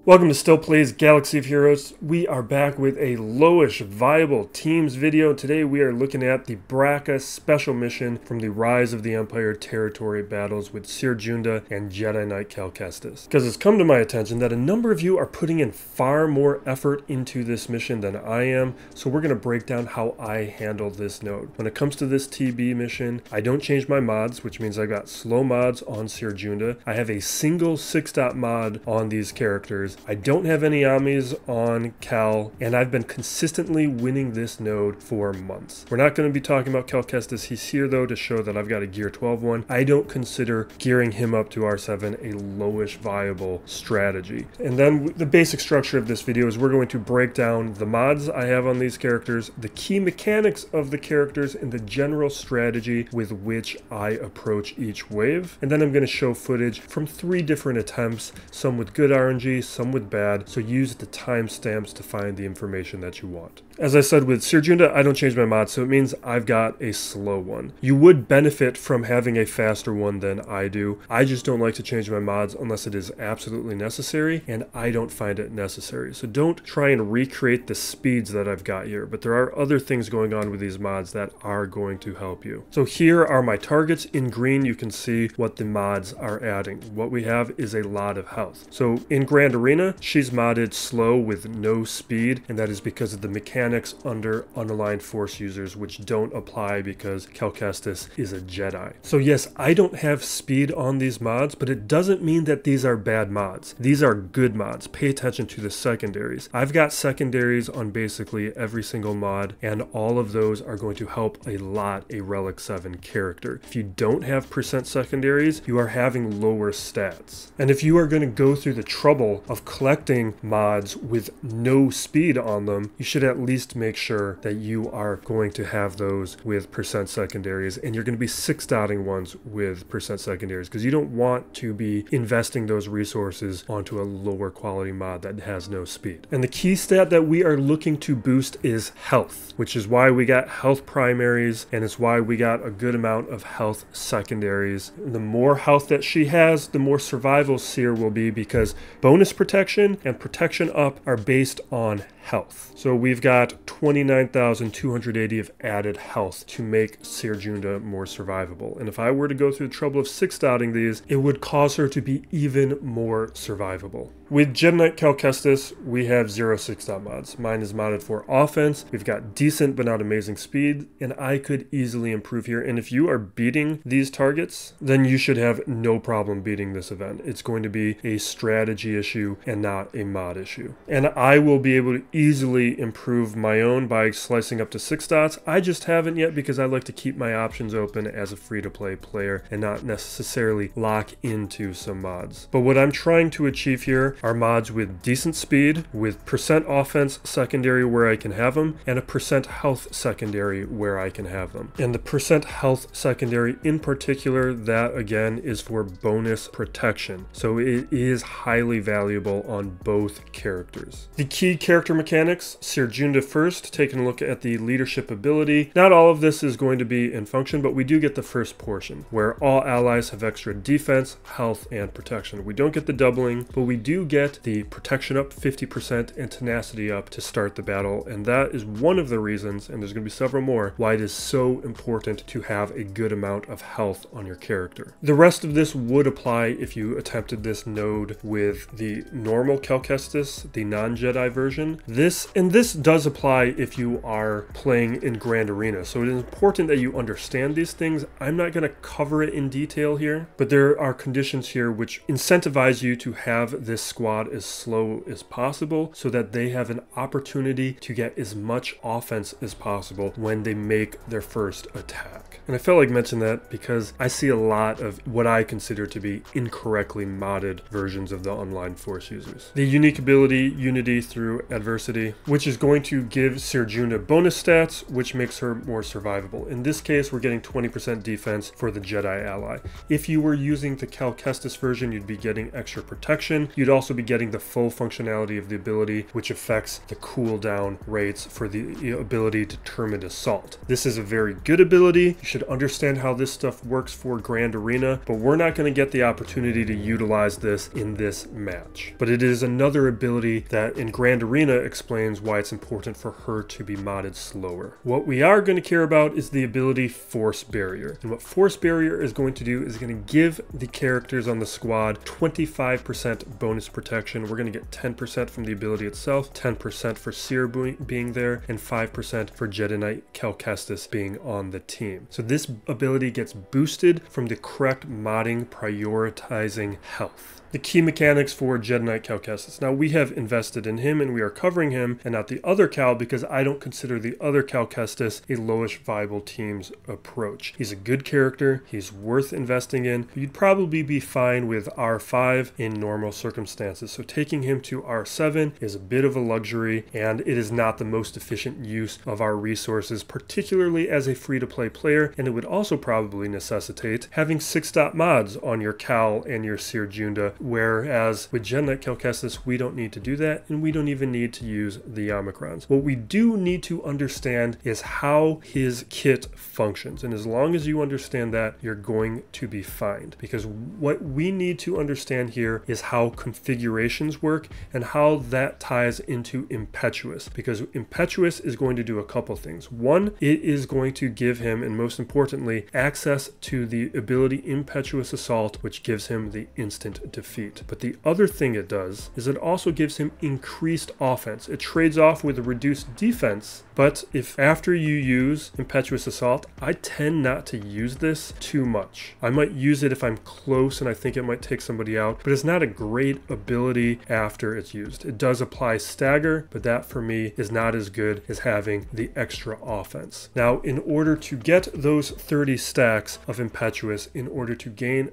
Welcome to Still Plays Galaxy of Heroes. We are back with a lowish viable teams video. Today we are looking at the Bracca Special Mission from the Rise of the Empire territory battles with Cere Junda and Jedi Knight Kestis. Because it's come to my attention that a number of you are putting in far more effort into this mission than I am, so we're going to break down how I handle this node. When it comes to this TB mission, I don't change my mods, which means I got slow mods on Cere Junda. I have a single 6-dot mod on these characters. I don't have any Amis on Cal, and I've been consistently winning this node for months. We're not going to be talking about Kestis. He's here though to show that I've got a gear 12 one. I don't consider gearing him up to R7 a lowish viable strategy. And then the basic structure of this video is we're going to break down the mods I have on these characters, the key mechanics of the characters, and the general strategy with which I approach each wave. And then I'm going to show footage from 3 different attempts, some with good RNG, some with bad, so use the timestamps to find the information that you want. As I said with Cere Junda, I don't change my mod, so it means I've got a slow one. You would benefit from having a faster one than I do. I just don't like to change my mods unless it is absolutely necessary, and I don't find it necessary. So don't try and recreate the speeds that I've got here, but there are other things going on with these mods that are going to help you. So here are my targets. In green, you can see what the mods are adding. What we have is a lot of health. So in Grand Arena, she's modded slow with no speed, and that is because of the mechanics under unaligned force users, which don't apply because Kestis is a Jedi. So yes, I don't have speed on these mods, but it doesn't mean that these are bad mods. These are good mods. Pay attention to the secondaries. I've got secondaries on basically every single mod, and all of those are going to help a lot a Relic 7 character. If you don't have percent secondaries, you are having lower stats. And if you are going to go through the trouble of collecting mods with no speed on them, you should at least make sure that you are going to have those with percent secondaries, and you're going to be 6-dotting ones with percent secondaries, because you don't want to be investing those resources onto a lower quality mod that has no speed. And the key stat that we are looking to boost is health, which is why we got health primaries, and it's why we got a good amount of health secondaries. The more health that she has, the more survival Cere will be, because bonus protection and protection up are based on health. So we've got 29,280 of added health to make Cere Junda more survivable. And if I were to go through the trouble of 6-dotting these, it would cause her to be even more survivable. With Jedi Knight Kestis, we have 0 6-dot mods. Mine is modded for offense. We've got decent but not amazing speed, and I could easily improve here. And if you are beating these targets, then you should have no problem beating this event. It's going to be a strategy issue and not a mod issue. And I will be able to easily improve my own by slicing up to 6 dots. I just haven't yet because I like to keep my options open as a free-to-play player and not necessarily lock into some mods. But what I'm trying to achieve here are mods with decent speed, with percent offense secondary where I can have them, and a percent health secondary where I can have them. And the percent health secondary in particular, that again is for bonus protection. So it is highly valuable on both characters. The key character mechanics, Cere Junda first, taking a look at the leadership ability. Not all of this is going to be in function, but we do get the first portion, where all allies have extra defense, health, and protection. We don't get the doubling, but we do get the protection up 50% and tenacity up to start the battle, and that is one of the reasons, and there's going to be several more, why it is so important to have a good amount of health on your character. The rest of this would apply if you attempted this node with the normal Kestis, the non-Jedi version. This does apply if you are playing in Grand Arena, so it is important that you understand these things. I'm not going to cover it in detail here, but there are conditions here which incentivize you to have this squad as slow as possible so that they have an opportunity to get as much offense as possible when they make their first attack. And I felt like mentioning that because I see a lot of what I consider to be incorrectly modded versions of the online force users. The unique ability, Unity through Adversity, which is going to give Cere Junda bonus stats, which makes her more survivable. In this case, we're getting 20% defense for the Jedi ally. If you were using the Kestis version, you'd be getting extra protection. You'd also be getting the full functionality of the ability, which affects the cooldown rates for the ability Determined Assault. This is a very good ability. You should understand how this stuff works for Grand Arena, but we're not going to get the opportunity to utilize this in this match. But it is another ability that in Grand Arena explains why it's important for her to be modded slower. What we are going to care about is the ability Force Barrier. And what Force Barrier is going to do is going to give the characters on the squad 25% bonus protection. We're going to get 10% from the ability itself, 10% for Cere being there, and 5% for Jedi Knight Kestis being on the team. So this ability gets boosted from the correct modding prioritizing health. The key mechanics for Jedi Knight Kestis. Now, we have invested in him and we are covering him and not the other Cal because I don't consider the other Kestis a lowish viable team's approach. He's a good character, he's worth investing in, but you'd probably be fine with R5 in normal circumstances. So taking him to R7 is a bit of a luxury and it is not the most efficient use of our resources, particularly as a free-to-play player, and it would also probably necessitate having 6-Dot mods on your Cal and your Cere Junda. Whereas with Jedi Knight Kestis, we don't need to do that, and we don't even need to use the Omicrons. What we do need to understand is how his kit functions, and as long as you understand that, you're going to be fine. Because what we need to understand here is how configurations work and how that ties into Impetuous, because Impetuous is going to do a couple things. One, it is going to give him, and most importantly, access to the ability Impetuous Assault, which gives him the instant defeat. But the other thing it does is it also gives him increased offense. It trades off with a reduced defense, but if after you use Impetuous Assault, I tend not to use this too much. I might use it if I'm close and I think it might take somebody out, but it's not a great ability after it's used. It does apply stagger, but that for me is not as good as having the extra offense. Now, in order to get those 30 stacks of Impetuous, in order to gain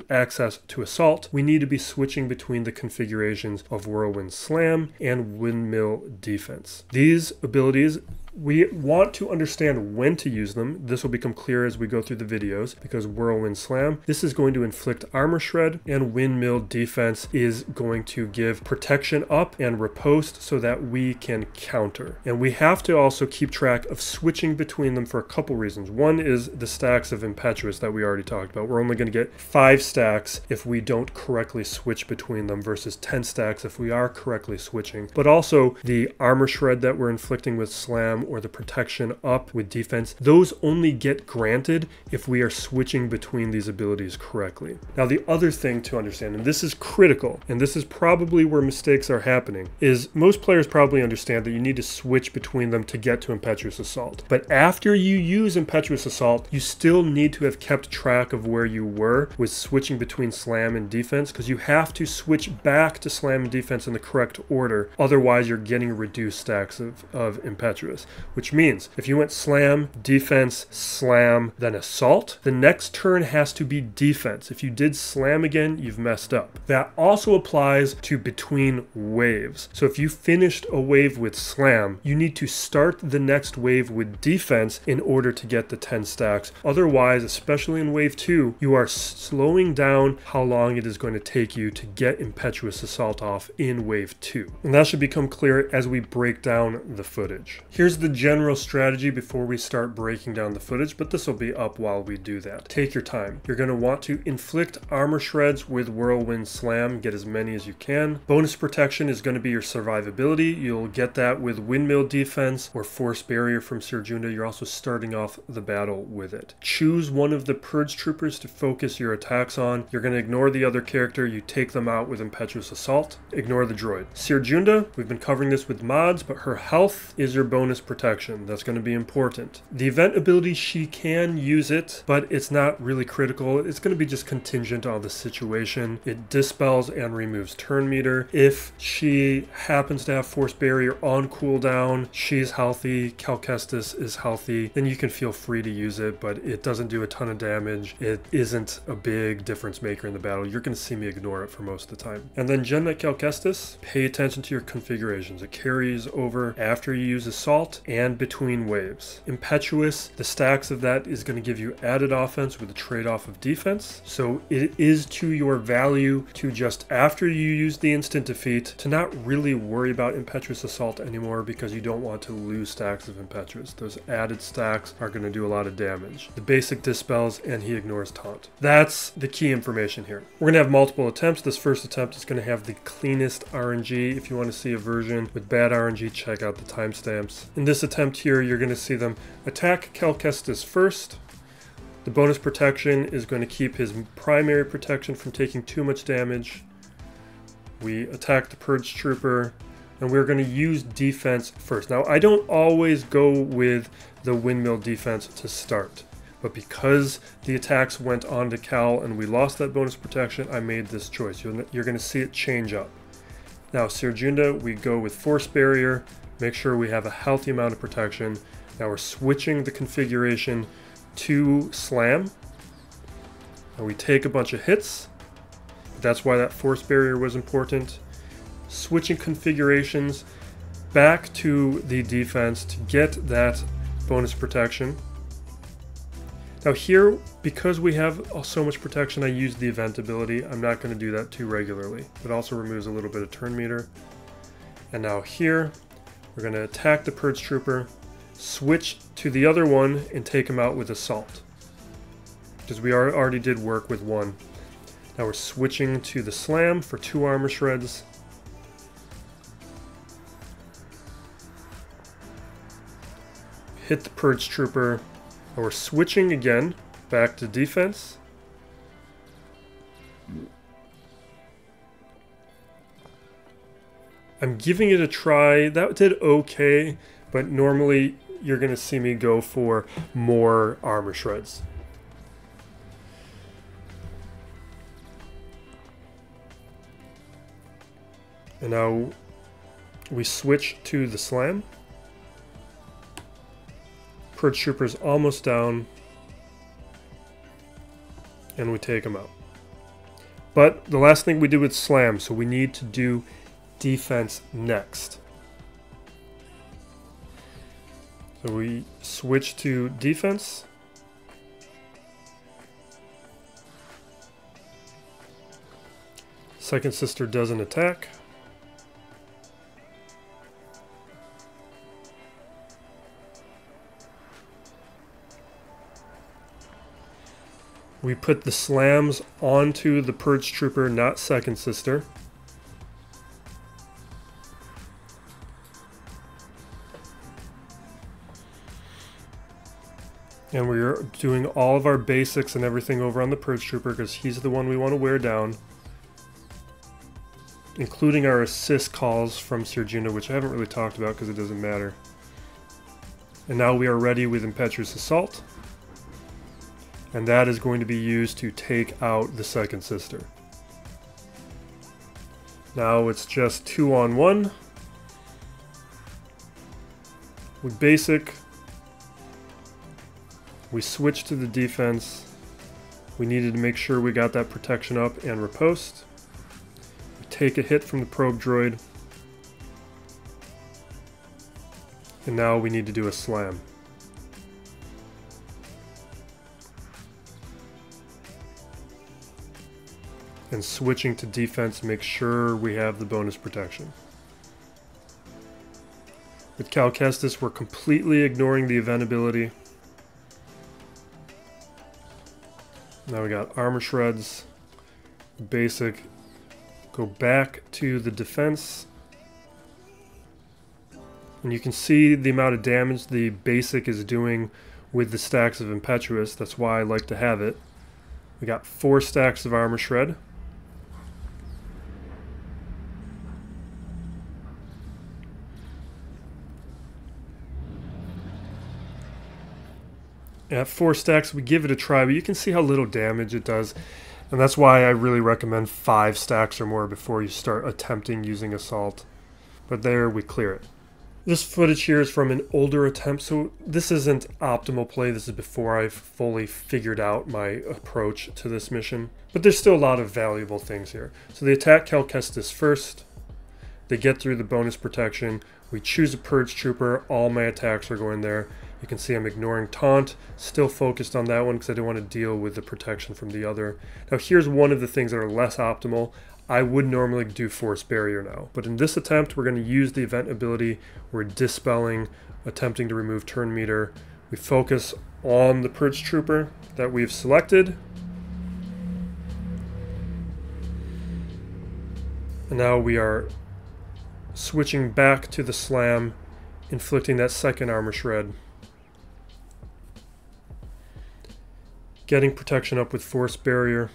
access to Assault, we need to be switching between the configurations of Whirlwind Slam and Windmill Defense. These abilities, we want to understand when to use them. This will become clear as we go through the videos, because Whirlwind Slam, this is going to inflict armor shred, and Windmill Defense is going to give protection up and riposte so that we can counter. And we have to also keep track of switching between them for a couple reasons. One is the stacks of Impetuous that we already talked about. We're only going to get 5 stacks if we don't correctly switch between them versus 10 stacks if we are correctly switching. But also the armor shred that we're inflicting with Slam or the protection up with defense, those only get granted if we are switching between these abilities correctly. Now, the other thing to understand, and this is critical, and this is probably where mistakes are happening, is most players probably understand that you need to switch between them to get to Impetuous Assault. But after you use Impetuous Assault, you still need to have kept track of where you were with switching between Slam and defense, because you have to switch back to Slam and defense in the correct order. Otherwise, you're getting reduced stacks of Impetuous. Which means if you went Slam, defense, Slam, then Assault, the next turn has to be defense. If you did Slam again, you've messed up. That also applies to between waves. So if you finished a wave with Slam, you need to start the next wave with defense in order to get the 10 stacks. Otherwise, especially in wave 2, you are slowing down how long it is going to take you to get Impetuous Assault off in wave 2. And that should become clear as we break down the footage. Here's the general strategy before we start breaking down the footage, but this will be up while we do that. Take your time. You're going to want to inflict armor shreds with Whirlwind Slam, get as many as you can. Bonus protection is going to be your survivability. You'll get that with Windmill Defense or Force Barrier from Cere Junda. You're also starting off the battle with it. Choose one of the Purge Troopers to focus your attacks on. You're going to ignore the other character. You take them out with Impetuous Assault. Ignore the droid. Cere Junda, we've been covering this with mods, but her health is your bonus protection. That's going to be important. The event ability, she can use it, but it's not really critical. It's going to be just contingent on the situation. It dispels and removes turn meter. If she happens to have Force Barrier on cooldown, she's healthy, Kestis is healthy, then you can feel free to use it, but it doesn't do a ton of damage. It isn't a big difference maker in the battle. You're going to see me ignore it for most of the time. And then Jedi Knight Kestis, pay attention to your configurations. It carries over after you use Assault. and between waves. Impetuous, the stacks of that is going to give you added offense with a trade-off of defense. So it is to your value to just after you use the instant defeat to not really worry about Impetuous Assault anymore, because you don't want to lose stacks of Impetuous. Those added stacks are going to do a lot of damage. The basic dispels and he ignores taunt. That's the key information here. We're going to have multiple attempts. This first attempt is going to have the cleanest RNG. If you want to see a version with bad RNG, check out the timestamps. In this attempt here, you're going to see them attack Kestis first. The bonus protection is going to keep his primary protection from taking too much damage. We attack the Purge Trooper, and we're going to use defense first. Now, I don't always go with the windmill defense to start, but because the attacks went on to Cal and we lost that bonus protection, I made this choice. You're going to see it change up. Now, Cere Junda, we go with Force Barrier, make sure we have a healthy amount of protection. Now we're switching the configuration to Slam, and we take a bunch of hits. That's why that Force Barrier was important. Switching configurations back to the defense to get that bonus protection. Now here, because we have so much protection, I use the event ability. I'm not going to do that too regularly. It also removes a little bit of turn meter. And now here, we're going to attack the Purge Trooper, switch to the other one, and take him out with Assault, because we already did work with one. Now we're switching to the Slam for 2 armor shreds. Hit the Purge Trooper. And we're switching again back to defense. I'm giving it a try. That did okay, but normally you're going to see me go for more armor shreds. And now we switch to the Slam. Purge Trooper's almost down, and we take him out. But the last thing we did with Slam, so we need to do defense next. So we switch to defense. Second Sister doesn't attack. We put the slams onto the Purge Trooper, not Second Sister. And we're doing all of our basics and everything over on the Purge Trooper because he's the one we want to wear down. Including our assist calls from Cere Junda, which I haven't really talked about because it doesn't matter. And now we are ready with Impetuous Assault. And that is going to be used to take out the Second Sister. Now it's just 2-on-1. With basic, we switch to the defense. We needed to make sure we got that protection up and riposte. We take a hit from the probe droid. And now we need to do a slam. And switching to defense, make sure we have the bonus protection. With Cal Kestis, we're completely ignoring the event ability. Now we got armor shreds, basic, go back to the defense. And you can see the amount of damage the basic is doing with the stacks of Impetuous. That's why I like to have it. We got 4 stacks of armor shred. At 4 stacks, we give it a try, but you can see how little damage it does. And that's why I really recommend 5 stacks or more before you start attempting using Assault. But there, we clear it. This footage here is from an older attempt, so this isn't optimal play. This is before I've fully figured out my approach to this mission. But there's still a lot of valuable things here. So they attack Cal Kestis first. They get through the bonus protection. We choose a Purge Trooper, all my attacks are going there. You can see I'm ignoring Taunt, still focused on that one because I didn't want to deal with the protection from the other. Now here's one of the things that are less optimal. I would normally do Force Barrier now, but in this attempt we're going to use the event ability. We're dispelling, attempting to remove turn meter. We focus on the Purge Trooper that we've selected. And now we are switching back to the slam, inflicting that second armor shred. Getting protection up with Force Barrier.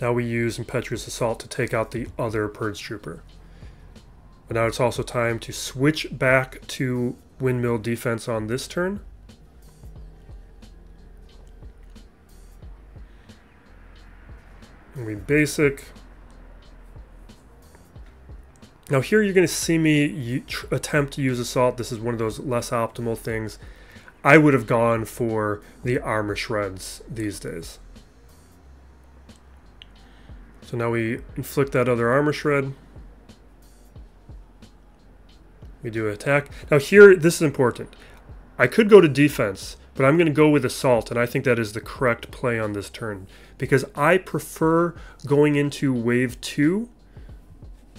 Now we use Impetuous Assault to take out the other Purge Trooper. But now it's also time to switch back to Windmill defense on this turn. And we basic. Now here you're going to see me attempt to use Assault. This is one of those less optimal things. I would have gone for the armor shreds these days. So now we inflict that other armor shred. We do an attack. Now here, this is important. I could go to defense, but I'm going to go with Assault, and I think that is the correct play on this turn. Because I prefer going into wave 2,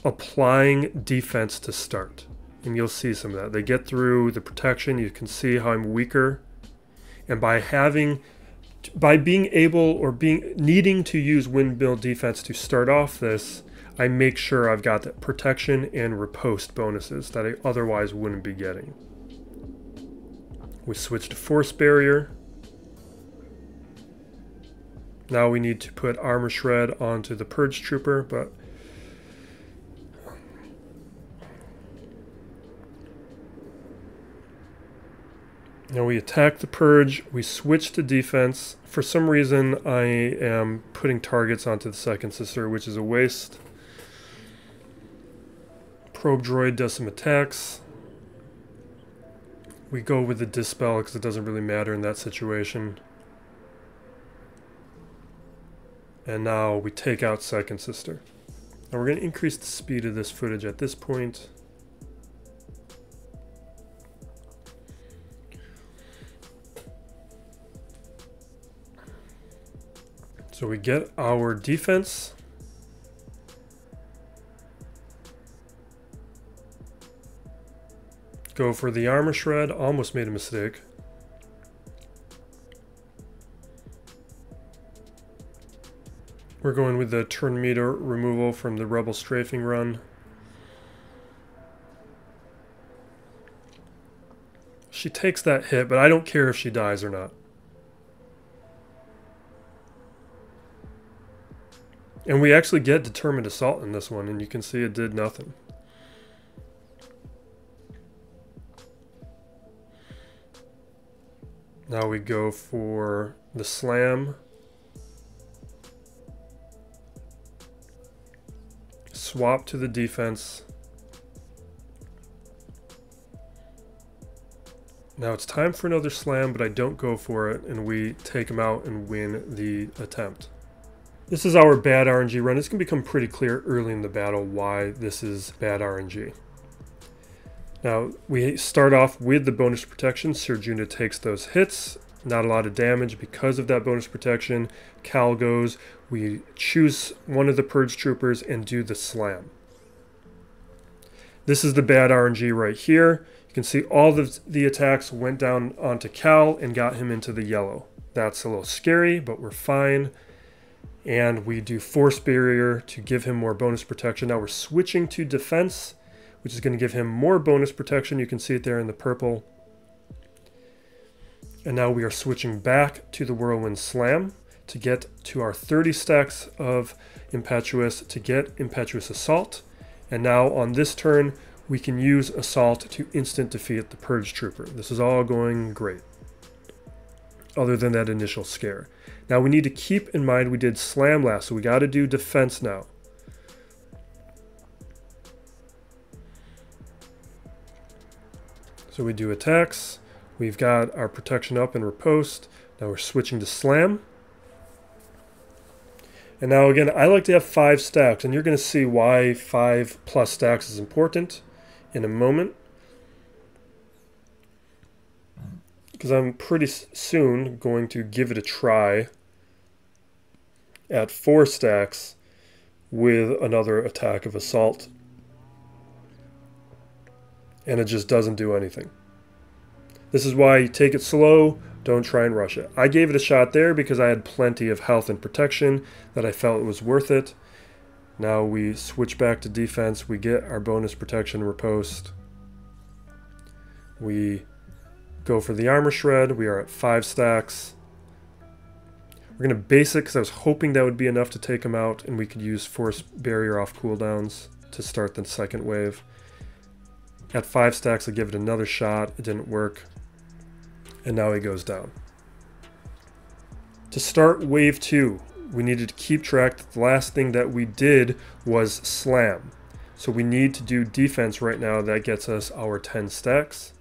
applying defense to start. And you'll see some of that. They get through the protection. You can see how I'm weaker. And by being able or needing to use Windmill defense to start off this, I make sure I've got that protection and riposte bonuses that I otherwise wouldn't be getting. We switch to Force Barrier. Now we need to put Armor Shred onto the Purge Trooper, but now we attack the Purge, we switch to defense. For some reason I am putting targets onto the second sister, which is a waste. Probe Droid does some attacks. We go with the Dispel because it doesn't really matter in that situation. And now we take out second sister. Now we're going to increase the speed of this footage at this point. So we get our defense. Go for the Armor Shred. Almost made a mistake. We're going with the turn meter removal from the Rebel strafing run. She takes that hit, but I don't care if she dies or not. And we actually get Determined Assault in this one, and you can see it did nothing. Now we go for the Slam. Swap to the defense. Now it's time for another Slam, but I don't go for it, and we take him out and win the attempt. This is our bad RNG run. It's going to become pretty clear early in the battle why this is bad RNG. Now, we start off with the bonus protection. Cere Junda takes those hits. Not a lot of damage because of that bonus protection. Cal goes. We choose one of the Purge Troopers and do the Slam. This is the bad RNG right here. You can see all the attacks went down onto Cal and got him into the yellow. That's a little scary, but we're fine. And we do Force Barrier to give him more bonus protection. Now we're switching to defense, which is going to give him more bonus protection. You can see it there in the purple. And now we are switching back to the Whirlwind Slam to get to our 30 stacks of Impetuous to get Impetuous Assault. And now on this turn, we can use Assault to instant defeat the Purge Trooper. This is all going great, other than that initial scare. Now we need to keep in mind we did Slam last, so we got to do defense now. So we do attacks. We've got our protection up and riposte. Now we're switching to Slam. And now again, I like to have 5 stacks, and you're going to see why 5+ stacks is important in a moment. Because I'm pretty soon going to give it a try at 4 stacks with another attack of assault. And it just doesn't do anything. This is why you take it slow, don't try and rush it. I gave it a shot there because I had plenty of health and protection that I felt was worth it. Now we switch back to defense, we get our bonus protection riposte. We go for the armor shred, we are at 5 stacks. We're going to base it because I was hoping that would be enough to take him out, and we could use force barrier off cooldowns to start the second wave. At 5 stacks, I give it another shot, it didn't work, and now he goes down. To start wave 2, we needed to keep track that the last thing that we did was slam. So we need to do defense right now. That gets us our 10 stacks.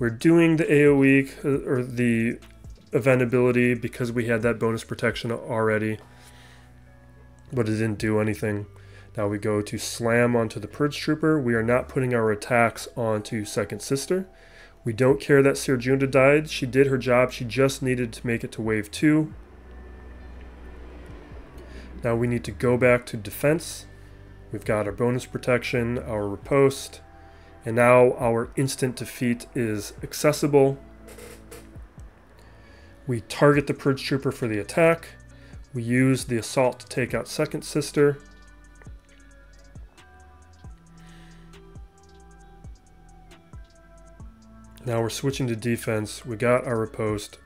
We're doing the AoE, or the event ability, because we had that bonus protection already, but it didn't do anything. Now we go to slam onto the Purge Trooper. We are not putting our attacks onto Second Sister. We don't care that Cere Junda died. She did her job. She just needed to make it to wave 2. Now we need to go back to defense. We've got our bonus protection, our riposte, and now our instant defeat is accessible. We target the Purge Trooper for the attack. We use the assault to take out Second Sister. Now we're switching to defense. We got our riposte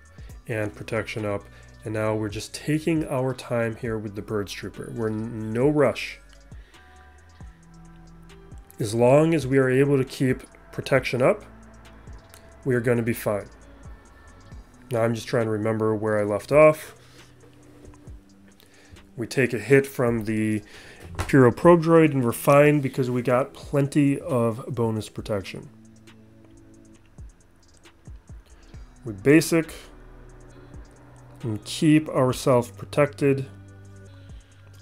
and protection up, and now we're just taking our time here with the Purge Trooper. We're in no rush. As long as we are able to keep protection up, we are going to be fine. Now I'm just trying to remember where I left off. We take a hit from the Imperial Probe Droid, and we're fine because we got plenty of bonus protection. We basic and keep ourselves protected.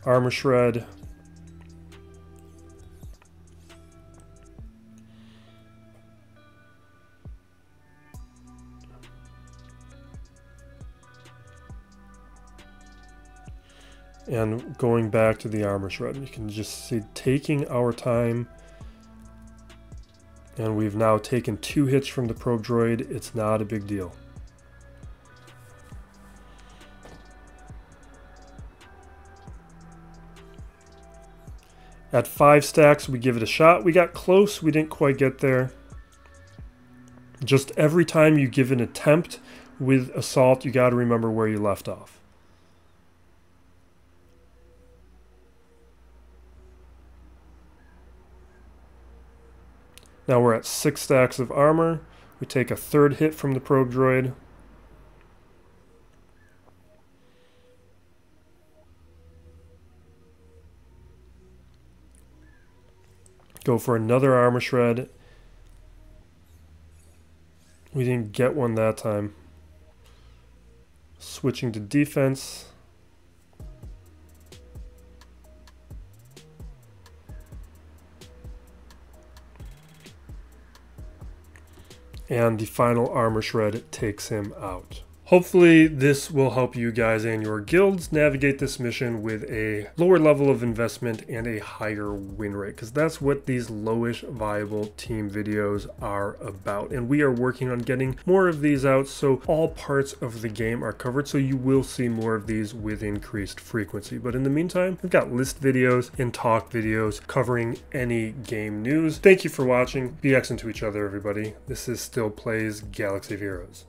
Armor shred. And going back to the armor shred, you can just see taking our time. And we've now taken 2 hits from the probe droid. It's not a big deal. At 5 stacks, we give it a shot. We got close, we didn't quite get there. Just every time you give an attempt with assault, you got to remember where you left off. Now we're at 6 stacks of armor. We take a 3rd hit from the probe droid. Go for another armor shred. We didn't get one that time. Switching to defense. And the final armor shred takes him out. Hopefully this will help you guys and your guilds navigate this mission with a lower level of investment and a higher win rate, because that's what these lowish viable team videos are about. And we are working on getting more of these out so all parts of the game are covered, so you will see more of these with increased frequency. But in the meantime, we've got list videos and talk videos covering any game news. Thank you for watching. Be excellent to each other, everybody. This is Still Plays Galaxy of Heroes.